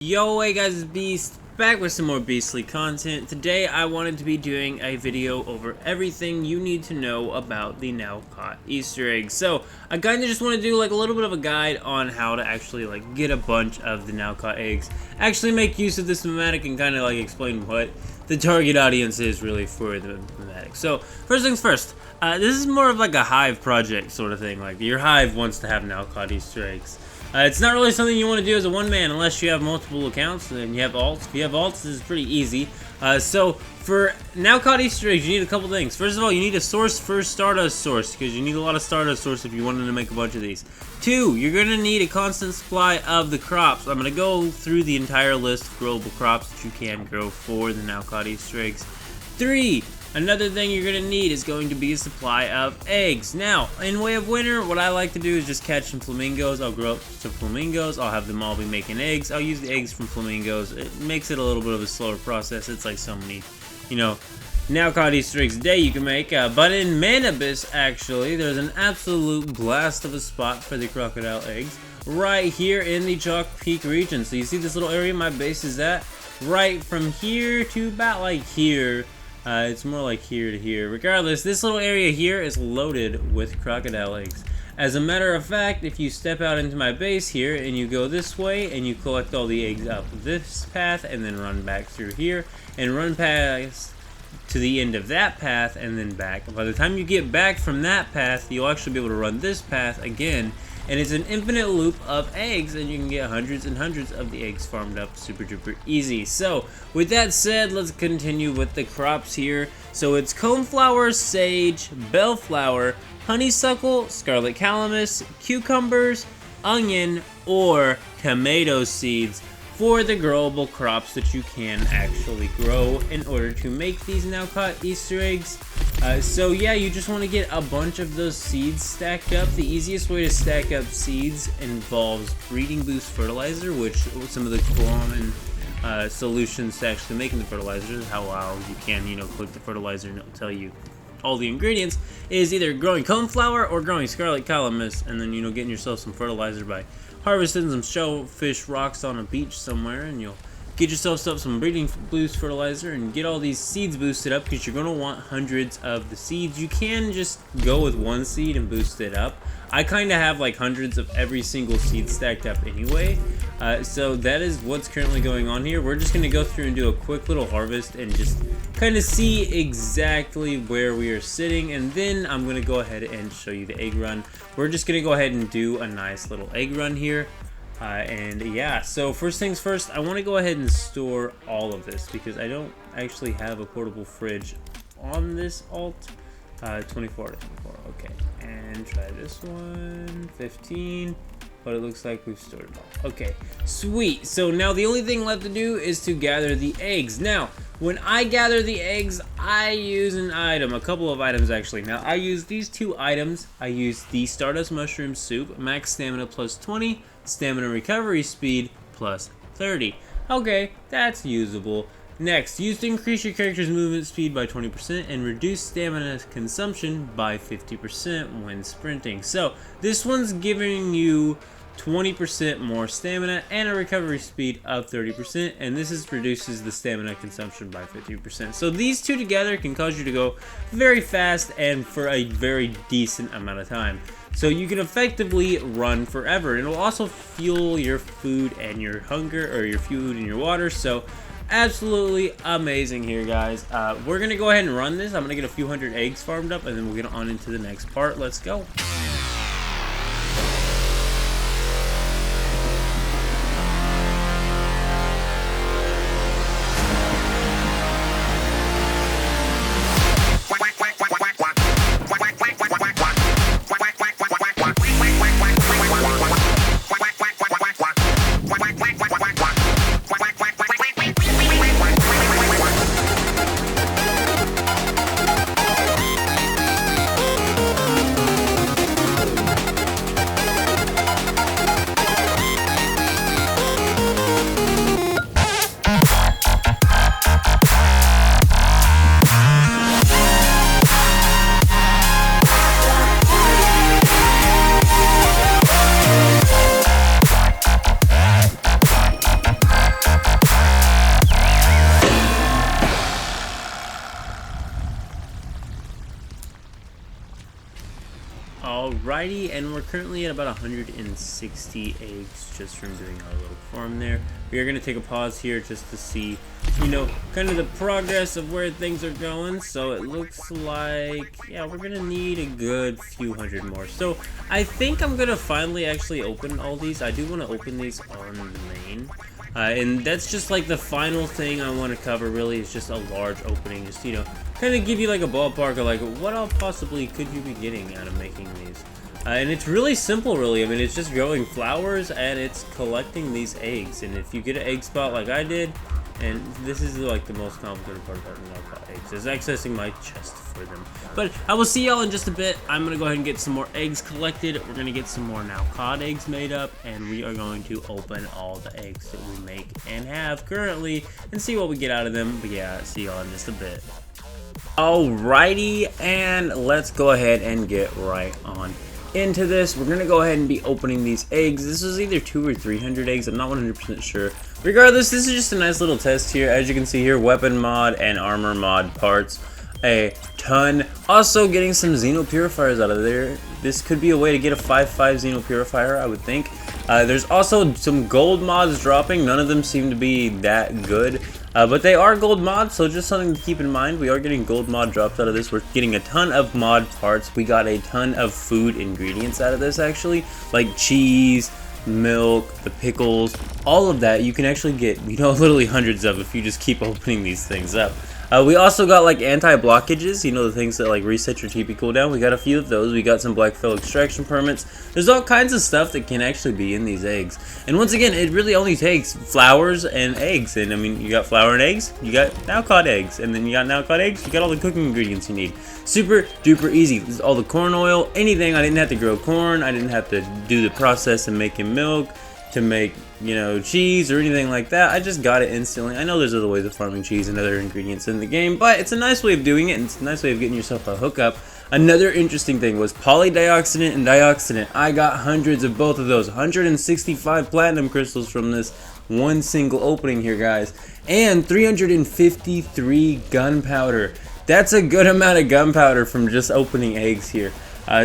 Yo, hey guys, it's Beast, back with some more beastly content. Today I wanted to be doing a video over everything you need to know about the Nalcott Easter eggs. So, I kinda just want to do like a little bit of a guide on how to actually like get a bunch of the Nalcott eggs, actually make use of this thematic, and kinda like explain what the target audience is really for the thematic. So, first things first, this is more of like a hive project sort of thing. Like, your hive wants to have Nalcott Easter eggs. It's not really something you want to do as a one-man unless you have multiple accounts and you have alts. If you have alts, this is pretty easy. So for Nalcott Easter eggs, you need a couple things. First of all, you need a source for stardust source, because you need a lot of stardust source if you wanted to make a bunch of these. 2, you're going to need a constant supply of the crops. I'm going to go through the entire list of growable crops that you can grow for the Nalcott Easter eggs. 3, another thing you're going to need is going to be a supply of eggs. Now, in way of winter, what I like to do is just catch some flamingos. I'll grow up some flamingos. I'll have them all be making eggs. I'll use the eggs from flamingos. It makes it a little bit of a slower process. It's like so many, Nalcott Easter eggs a day you can make. But in Manabus, actually, there's an absolute blast of a spot for the crocodile eggs right here in the Chalk Peak region. So you see this little area my base is at? Right from here to about like here. It's more like here to here. Regardless, this little area here is loaded with crocodile eggs. As a matter of fact, if you step out into my base here and you go this way and you collect all the eggs up this path and then run back through here and run past to the end of that path and then back. By the time you get back from that path, you'll actually be able to run this path again. And it's an infinite loop of eggs, and you can get hundreds and hundreds of the eggs farmed up super duper easy. So, with that said, let's continue with the crops here. So it's coneflower, sage, bellflower, honeysuckle, scarlet calamus, cucumbers, onion, or tomato seeds for the growable crops that you can actually grow in order to make these Nalcott Easter eggs. So yeah, you just want to get a bunch of those seeds stacked up. The easiest way to stack up seeds involves breeding boost fertilizer, which some of the common solutions to actually making the fertilizer is how you can, click the fertilizer and it'll tell you all the ingredients, is either growing coneflower or growing scarlet calamus, and then, getting yourself some fertilizer by harvesting some shellfish rocks on a beach somewhere, and you'll get yourself some breeding boost fertilizer and get all these seeds boosted up, because you're going to want hundreds of the seeds. You can just go with one seed and boost it up. I kind of have like hundreds of every single seed stacked up anyway. So that is what's currently going on here. We're just going to go through and do a quick little harvest and just kind of see exactly where we are sitting, and then I'm going to go ahead and show you the egg run. We're just going to go ahead and do a nice little egg run here. And yeah, so first things first, I want to go ahead and store all of this because I don't actually have a portable fridge on this alt. 24 to 24, okay. And try this one, 15. But it looks like we've stored it all. Okay, sweet. So now the only thing left to do is to gather the eggs. Now, when I gather the eggs, I use an item, a couple of items actually. Now, I use these 2 items. I use the Stardust Mushroom Soup, max stamina plus 20, stamina recovery speed plus 30. Okay, that's usable. Next, use to increase your character's movement speed by 20% and reduce stamina consumption by 50% when sprinting. So, this one's giving you 20% more stamina and a recovery speed of 30%, and this reduces the stamina consumption by 50%. So these 2 together can cause you to go very fast and for a very decent amount of time. So you can effectively run forever. It'll also fuel your food and your hunger, or your food and your water. So absolutely amazing here, guys. We're gonna go ahead and run this. I'm gonna get a few hundred eggs farmed up, and then we'll get on into the next part. Let's go. Alrighty, and we're currently at about 160 eggs just from doing our little farm there. We are going to take a pause here just to see, you know, kind of the progress of where things are going. So it looks like, yeah, we're going to need a good few hundred more. So I think I'm going to finally actually open all these. I do want to open these on the main. And that's just like the final thing I want to cover, really, is just a large opening. Just, you know, kind of give you like a ballpark of like what all possibly could you be getting out of making these. And it's really simple, really. I mean, it's just growing flowers and it's collecting these eggs. And if you get an egg spot like I did, and this is like the most complicated part about Nalcott eggs, is accessing my chest for them. But I will see y'all in just a bit. I'm going to go ahead and get some more eggs collected. We're going to get some more Nalcott eggs made up, and we are going to open all the eggs that we make and have currently and see what we get out of them. But yeah, see y'all in just a bit. Alrighty, and let's go ahead and get right on into this. We're gonna go ahead and be opening these eggs. This is either 200 or 300 eggs, I'm not 100% sure. Regardless, this is just a nice little test here. As you can see here, weapon mod and armor mod parts, a ton. Also getting some Xeno purifiers out of there. This could be a way to get a 5.5 Xeno purifier, I would think. There's also some gold mods dropping. None of them seem to be that good, but they are gold mods, so just something to keep in mind. We are getting gold mod drops out of this. We're getting a ton of mod parts. We got a ton of food ingredients out of this, actually, like cheese, milk, the pickles, all of that. You can actually get, you know, literally hundreds of if you just keep opening these things up. We also got like anti-blockages, you know, the things that like reset your TP cooldown. We got a few of those. We got some black fell extraction permits. There's all kinds of stuff that can actually be in these eggs. And once again, it really only takes flowers and eggs. And I mean, you got flour and eggs, you got Nalcott eggs, and then you got Nalcott eggs, you got all the cooking ingredients you need. Super duper easy. This is all the corn oil, anything. I didn't have to grow corn. I didn't have to do the process of making milk to make, you know, cheese or anything like that. I just got it instantly. I know there's other ways of farming cheese and other ingredients in the game, but it's a nice way of doing it, and it's a nice way of getting yourself a hookup. Another interesting thing was polydioxidant and dioxidant. I got hundreds of both of those. 165 platinum crystals from this one single opening here, guys, and 353 gunpowder. That's a good amount of gunpowder from just opening eggs here.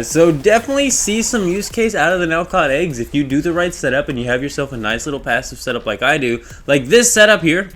So definitely see some use case out of the Nalcott eggs if you do the right setup and you have yourself a nice little passive setup like I do. Like this setup here,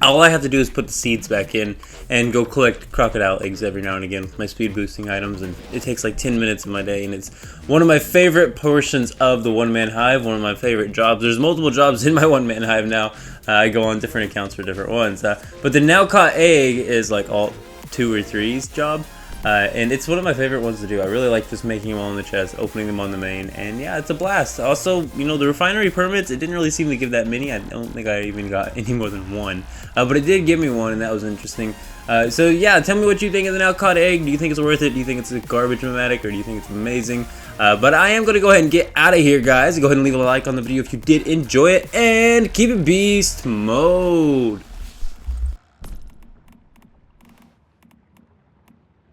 all I have to do is put the seeds back in and go collect crocodile eggs every now and again with my speed boosting items, and it takes like 10 minutes of my day, and it's one of my favorite portions of the one-man hive, one of my favorite jobs. There's multiple jobs in my one-man hive now. I go on different accounts for different ones, but the Nalcott egg is like all 2 or 3's job. And it's one of my favorite ones to do. I really like just making them all in the chest, opening them on the main, and yeah, it's a blast. Also, you know, the refinery permits, it didn't really seem to give that many. I don't think I even got any more than one, but it did give me one, and that was interesting. So yeah, tell me what you think of the Nalcott egg. Do you think it's worth it? Do you think it's a garbage-matic, or do you think it's amazing? But I am going to go ahead and get out of here, guys. Go ahead and leave a like on the video if you did enjoy it, and keep it beast mode.